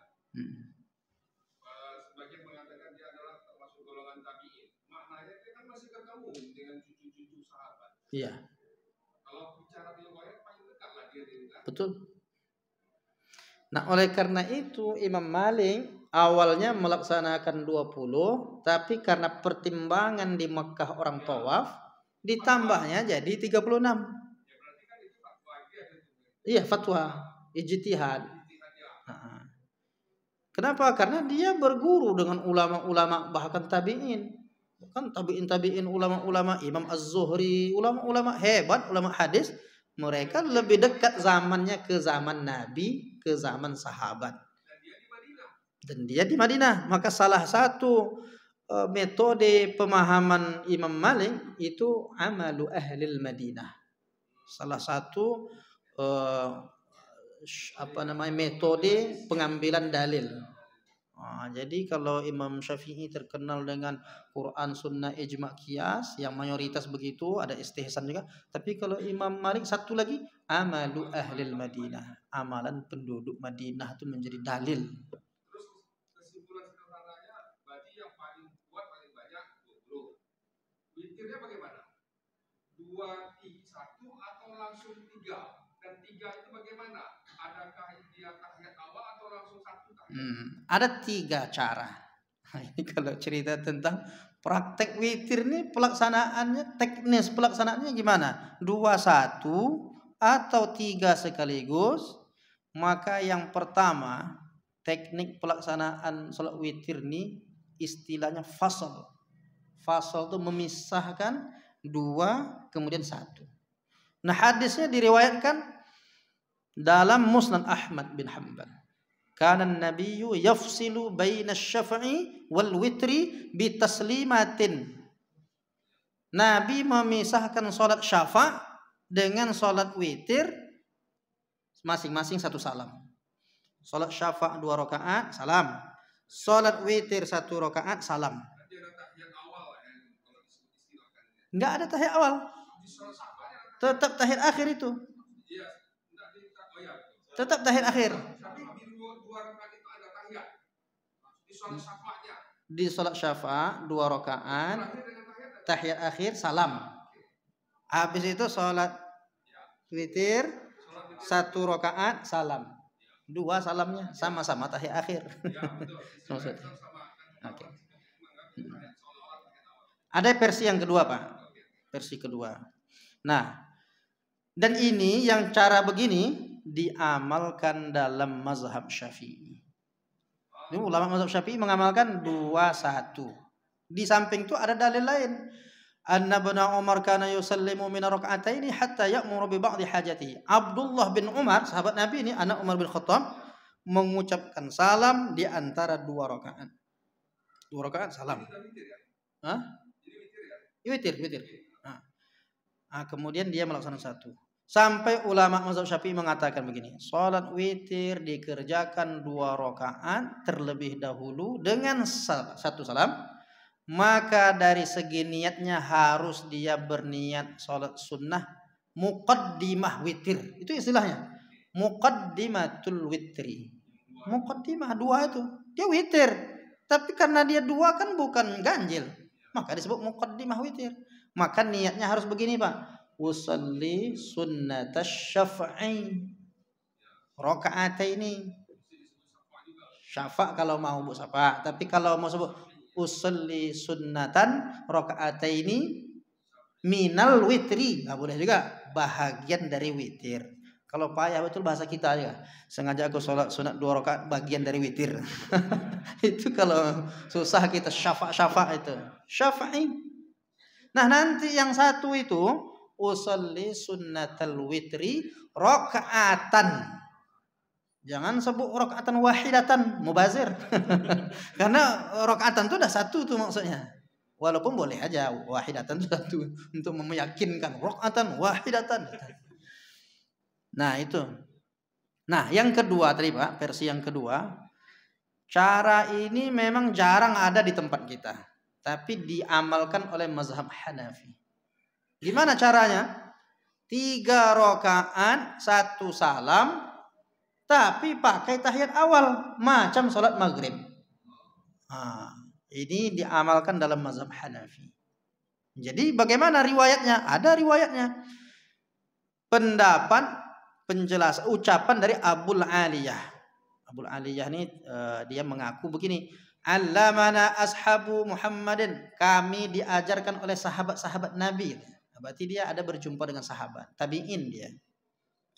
Sebagian mengatakan dia adalah termasuk golongan tabi'in. Maknanya dia kan masih ketemu dengan cucu-cucu sahabat. Iya. Kalau bicara riwayat paling dekat lah dia dengan. Betul. Nah, oleh karena itu Imam Malik awalnya melaksanakan 20, tapi karena pertimbangan di Mekah orang tawaf, ditambahnya jadi 36. Ya berarti kan itu fatwa dia. Iya, fatwa, ijtihad. Kenapa? Karena dia berguru dengan ulama-ulama bahkan tabi'in. Bahkan tabi'in ulama-ulama Imam Az-Zuhri, ulama-ulama hebat, ulama hadis, mereka lebih dekat zamannya ke zaman Nabi, ke zaman sahabat. Dan dia di Madinah. Maka salah satu metode pemahaman Imam Malik itu amalu ahlil Madinah. Salah satu metode pengambilan dalil. Jadi kalau Imam Syafi'i terkenal dengan Quran, Sunnah, Ijma' Qiyas, yang mayoritas begitu, ada istihsan juga. Tapi kalau Imam Malik satu lagi, amalu ahlil Madinah, amalan penduduk Madinah itu menjadi dalil. Terus kesimpulan sederhananya, berarti yang paling kuat paling banyak 20. Witirnya bagaimana? 2, 1 atau langsung 3? Dan 3 itu bagaimana? Adakah dia tahiyat awal atau langsung 1 tahiyat? Ada 3 cara. Ini kalau cerita tentang praktek witir ini pelaksanaannya, teknis pelaksanaannya gimana? 2, 1 atau 3 sekaligus, maka yang pertama teknik pelaksanaan sholat witir ini istilahnya fasal. Fasal itu memisahkan 2 kemudian 1. Nah, hadisnya diriwayatkan dalam Musnad Ahmad bin Hanbal. Kana an-nabiyyu yafsilu baina asy-syaf'i wal witri bi taslimatin. Nabi memisahkan salat syafa' dengan salat witir masing-masing 1 salam. Salat syafa' 2 rakaat, salam. Salat witir 1 rakaat, salam. Enggak ada tahiyat awal. Tetap tahiyat akhir itu. Tetap tahiyat akhir. Di salat syafa' 2 rakaat, tahiyat akhir, salam. Habis itu salat witir 1 rakaat, salam. 2 salamnya, sama-sama tahiyat akhir. Okay. Ada versi yang kedua, Pak. Versi kedua. Nah, dan ini yang cara begini diamalkan dalam mazhab Syafi'i. Ini ulama mazhab Syafi'i mengamalkan 2-1. Di samping itu ada dalil lain. Anna ibn Umar kana yusallimu min rak'ataini hatta ya'muru bi ba'dhi hajatihi. Abdullah bin Umar, sahabat Nabi ini, anak Umar bin Khattab, mengucapkan salam di antara 2 rakaat. 2 rakaat salam. Hah? Witir. Nah, kemudian dia melaksanakan 1. Sampai ulama mazhab Syafi'i mengatakan begini, salat witir dikerjakan 2 rakaat terlebih dahulu dengan 1 salam. Maka dari segi niatnya harus dia berniat salat sunnah muqaddimah witir. Itu istilahnya. Muqaddimatul witri. Muqaddimah 2 itu. Dia witir. Tapi karena dia 2 kan bukan ganjil. Maka disebut muqaddimah witir. Maka niatnya harus begini, Pak. Usalli sunnatasy syaf'i. Raka'ataini. Syafa' kalau mau Bu syafa'. Tapi kalau mau sebut usalli sunnatan raka'ataini minal witri, nggak boleh juga, bahagian dari witir. Kalau payah betul bahasa kita ya, sengaja aku sholat sunat 2 rakaat bagian dari witir. Itu kalau susah kita syafa' itu syafa'i. Nah, nanti yang 1 itu usalli sunnatal witri rakaatan. Jangan sebut rakaatan wahidatan, mubazir. Karena rakaatan itu udah 1 tuh maksudnya. Walaupun boleh aja wahidatan itu 1 untuk meyakinkan rakaatan wahidatan. Nah, itu. Nah, yang kedua tadi, Pak, versi yang kedua. Cara ini memang jarang ada di tempat kita, tapi diamalkan oleh mazhab Hanafi. Gimana caranya? 3 rakaat 1 salam, tapi pakai tahiyat awal macam sholat maghrib. Ini diamalkan dalam mazhab Hanafi. Jadi bagaimana riwayatnya? Ada riwayatnya. Pendapat, penjelasan, ucapan dari Abul Aliyah. Abul Aliyah ini dia mengaku begini. Allamana ashabu Muhammadin. Kami diajarkan oleh sahabat-sahabat Nabi. Berarti dia ada berjumpa dengan sahabat. Tabi'in dia.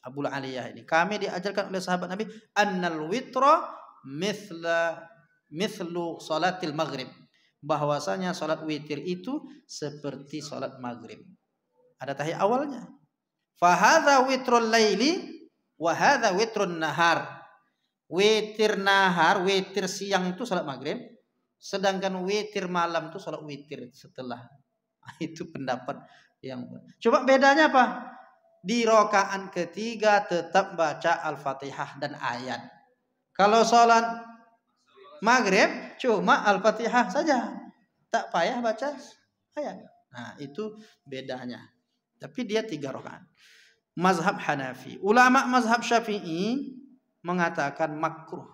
Abul Aliyah ini. Kami diajarkan oleh sahabat Nabi annal witra mithlu salatil maghrib. Bahwasanya salat witir itu seperti salat maghrib. Ada tahiyat awalnya. Fa hadza witrul laili wa hadza witrun nahar. Witir nahar, witir siang itu salat maghrib, sedangkan witir malam itu salat witir setelah. Itu pendapat yang. Coba bedanya apa? Di rakaat ketiga tetap baca Al-Fatihah dan ayat. Kalau sholat maghrib cuma Al-Fatihah saja, tak payah baca ayat. Nah, itu bedanya. Tapi dia 3 rakaat. Mazhab Hanafi. Ulama mazhab Syafi'i mengatakan makruh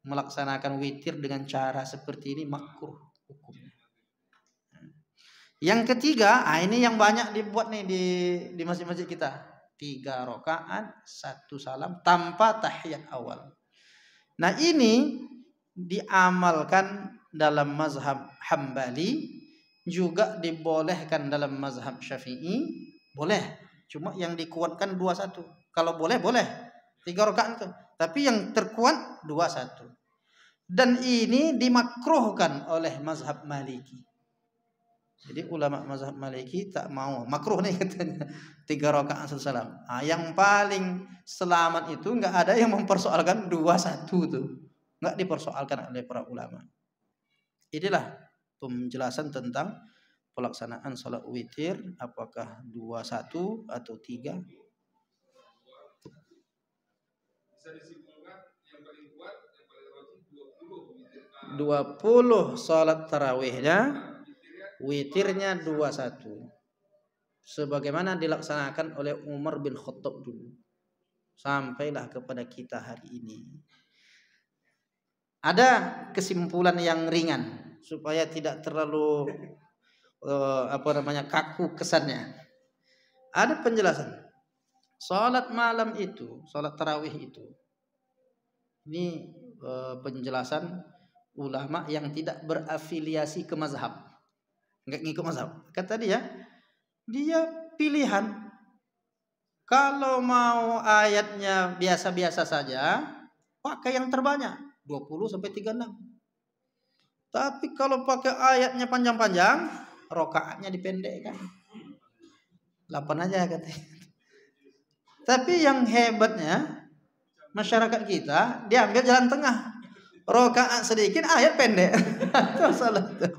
melaksanakan witir dengan cara seperti ini, makruh hukumnya. Yang ketiga, ini yang banyak dibuat nih di masjid-masjid kita. 3 rakaat 1 salam tanpa tahiyat awal. Nah, ini diamalkan dalam mazhab Hambali, juga dibolehkan dalam mazhab Syafi'i, boleh. Cuma yang dikuatkan 21. Kalau boleh 3 rakaat itu. Tapi yang terkuat 21. Dan ini dimakruhkan oleh mazhab Maliki. Jadi ulama mazhab Maliki tak mau, makruh nih katanya 3 rakaat salam. Yang paling selamat itu enggak ada yang mempersoalkan 21 tuh. Enggak dipersoalkan oleh para ulama. Inilah penjelasan tentang pelaksanaan salat witir, apakah 21 atau 3. Bisa disimpulkan yang paling kuat, yang paling wajib 20. 20 salat tarawihnya, witirnya 21. Sebagaimana dilaksanakan oleh Umar bin Khattab dulu. Sampailah kepada kita hari ini. Ada kesimpulan yang ringan supaya tidak terlalu kaku kesannya. Ada penjelasan. Salat malam itu, salat tarawih itu. Ini penjelasan ulama yang tidak berafiliasi ke mazhab. Enggak ngikut mazhab. Kata dia pilihan. Kalau mau ayatnya biasa-biasa saja, pakai yang terbanyak, 20 sampai 36. Tapi kalau pakai ayatnya panjang-panjang, rakaatnya dipendekkan. 8 aja katanya. Tapi yang hebatnya masyarakat kita diambil jalan tengah. Rakaat sedikit, ayat pendek. Itu salah tuh.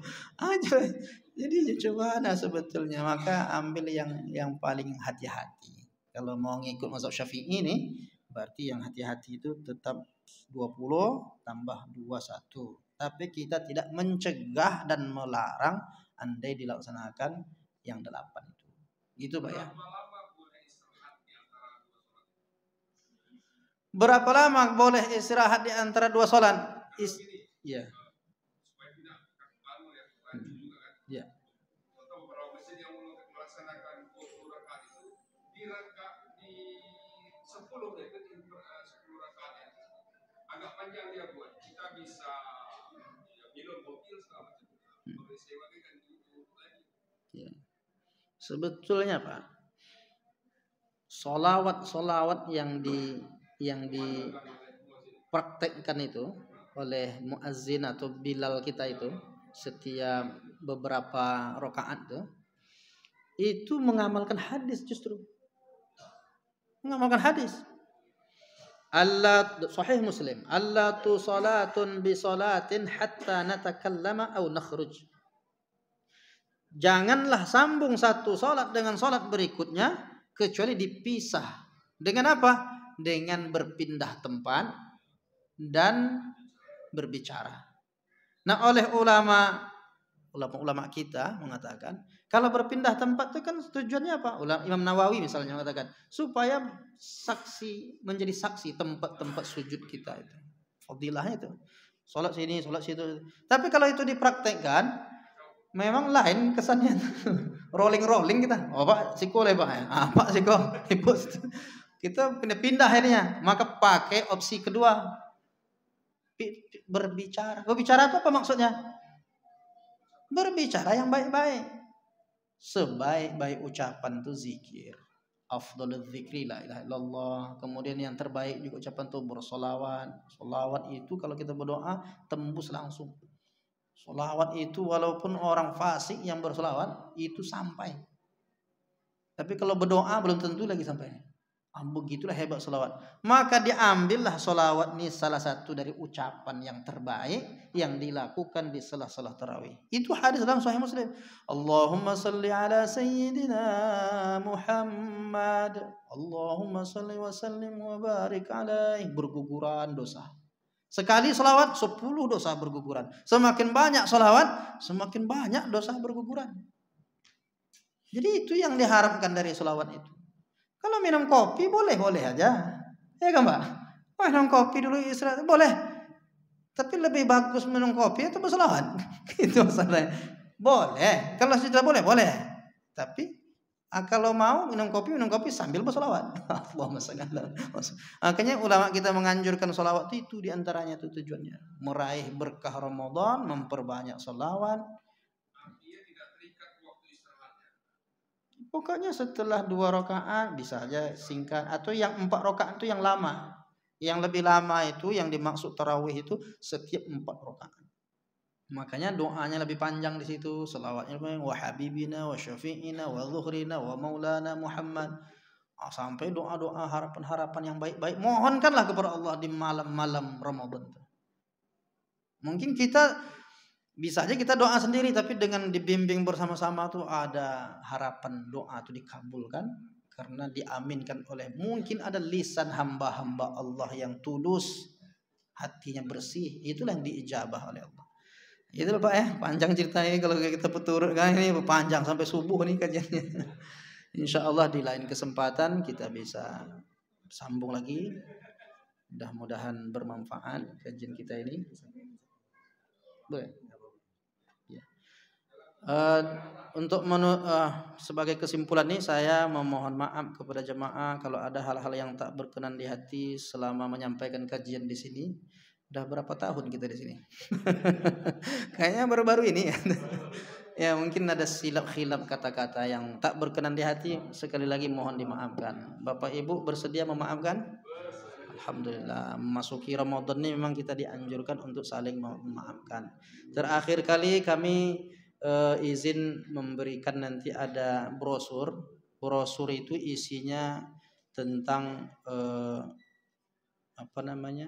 Jadi coba sebetulnya maka ambil yang paling hati-hati. Kalau mau ngikut mazhab Syafi'i ini, berarti yang hati-hati itu tetap 20 tambah 21. Tapi kita tidak mencegah dan melarang andai dilaksanakan yang 8 itu. Gitu Pak ya. Berapa lama boleh istirahat di antara 2 salat? Ya. Ya. Agak panjang dia buat. Kita bisa minum mobil segala macam. Ya. Sebetulnya Pak, solawat yang dipraktekkan itu oleh muazzin atau bilal kita itu setiap beberapa rakaat itu mengamalkan hadis justru. Mengamalkan hadis. Allah sahih Muslim, Allah tu salatun bi salatin hatta natakallama aw nakhruj. Janganlah sambung satu salat dengan salat berikutnya kecuali dipisah. Dengan apa? Dengan berpindah tempat dan berbicara. Nah, oleh ulama kita mengatakan kalau berpindah tempat itu kan tujuannya apa? Imam Nawawi misalnya mengatakan supaya menjadi saksi tempat-tempat sujud kita itu. Fadilahnya itu. Salat sini, salat situ. Tapi kalau itu dipraktekkan memang lain kesannya. rolling kita. Oh Pak, siko lah Pak. Pak siko. Kita pindah akhirnya. Maka pakai opsi kedua. Berbicara. Berbicara itu apa maksudnya? Berbicara yang baik-baik. Sebaik-baik ucapan itu zikir. Afdhalul dzikri la ilaha illallah. Kemudian yang terbaik juga ucapan itu bersolawat. Solawat itu kalau kita berdoa tembus langsung. Solawat itu walaupun orang fasik yang bersolawat itu sampai. Tapi kalau berdoa belum tentu lagi sampai. Begitulah hebat solawat. Maka diambillah solawat ini salah satu dari ucapan yang terbaik yang dilakukan di sela-sela tarawih. Itu hadis dalam Sahih Muslim. Allahumma salli ala sayyidina Muhammad. Allahumma salli wa sallim wa barik alaihi. Berguguran dosa. Sekali solawat 10 dosa berguguran. Semakin banyak solawat semakin banyak dosa berguguran. Jadi itu yang diharapkan dari solawat itu. Kalau minum kopi boleh aja, ya kan Pak? Minum kopi dulu istirahat boleh, tapi lebih bagus minum kopi atau bersolawat? Itu masalahnya. Boleh, kalau sudah boleh. Tapi kalau mau minum kopi sambil bersolawat. Allahumma shalli ala. Makanya ulama kita menganjurkan solawat itu diantaranya itu tujuannya meraih berkah Ramadan, memperbanyak solawat. Pokoknya setelah 2 rakaat bisa aja singkat, atau yang 4 rakaat itu yang lama. Yang lebih lama itu yang dimaksud tarawih itu setiap 4 rakaat. Makanya doanya lebih panjang di situ, selawatnya wa habibina wa syafi'ina wa zuhrina wa maulana Muhammad. Sampai doa-doa harapan-harapan yang baik-baik. Mohonkanlah kepada Allah di malam-malam Ramadan. Mungkin kita bisa aja kita doa sendiri, tapi dengan dibimbing bersama-sama tuh ada harapan doa itu dikabulkan karena diaminkan oleh, mungkin ada lisan hamba-hamba Allah yang tulus, hatinya bersih, itulah yang diijabah oleh Allah. Itu Pak ya, panjang ceritanya kalau kita peturut kan, ini panjang sampai subuh nih kajiannya. Insya Allah di lain kesempatan kita bisa sambung lagi. Mudah-mudahan bermanfaat kajian kita ini. Boleh. Ya. Untuk sebagai kesimpulan nih, saya memohon maaf kepada jemaah kalau ada hal-hal yang tak berkenan di hati selama menyampaikan kajian di sini. Udah berapa tahun kita di sini? Kayaknya baru-baru ini ya. Ya mungkin ada silap-khilaf kata-kata yang tak berkenan di hati, sekali lagi mohon dimaafkan. Bapak Ibu bersedia memaafkan? Alhamdulillah, memasuki Ramadan ini memang kita dianjurkan untuk saling memaafkan. Terakhir kali kami izin memberikan, nanti ada brosur. Brosur itu isinya tentang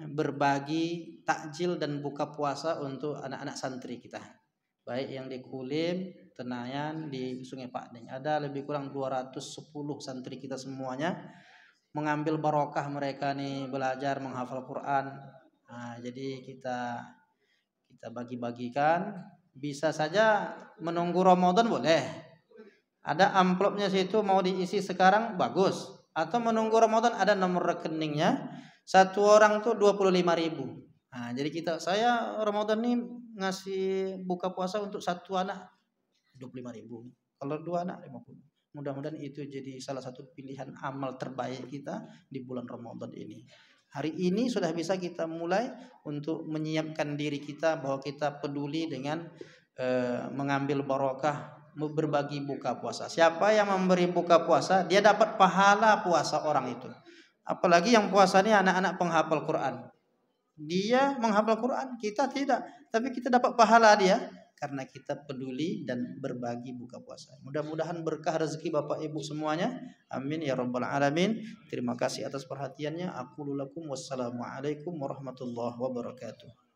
berbagi takjil dan buka puasa untuk anak-anak santri kita, baik yang di Kulim, Tenayan, di Sungai Pakding. Ada lebih kurang 210 santri kita semuanya mengambil barokah mereka nih belajar menghafal Quran. Jadi kita bagi-bagikan. Bisa saja menunggu Ramadan boleh. Ada amplopnya situ, mau diisi sekarang bagus. Atau menunggu Ramadan ada nomor rekeningnya. Satu orang tuh 25.000. Jadi saya Ramadan nih ngasih buka puasa untuk satu anak 25.000. Kalau 2 anak 50. Mudah-mudahan itu jadi salah satu pilihan amal terbaik kita di bulan Ramadan ini. Hari ini sudah bisa kita mulai untuk menyiapkan diri kita bahwa kita peduli dengan mengambil barokah, berbagi buka puasa. Siapa yang memberi buka puasa, dia dapat pahala puasa orang itu. Apalagi yang puasa ini anak-anak penghafal Quran. Dia menghafal Quran, kita tidak. Tapi kita dapat pahala dia karena kita peduli dan berbagi buka puasa. Mudah-mudahan berkah rezeki Bapak Ibu semuanya. Amin ya rabbal alamin. Terima kasih atas perhatiannya. Aqulu lakum wassalamualaikum warahmatullahi wabarakatuh.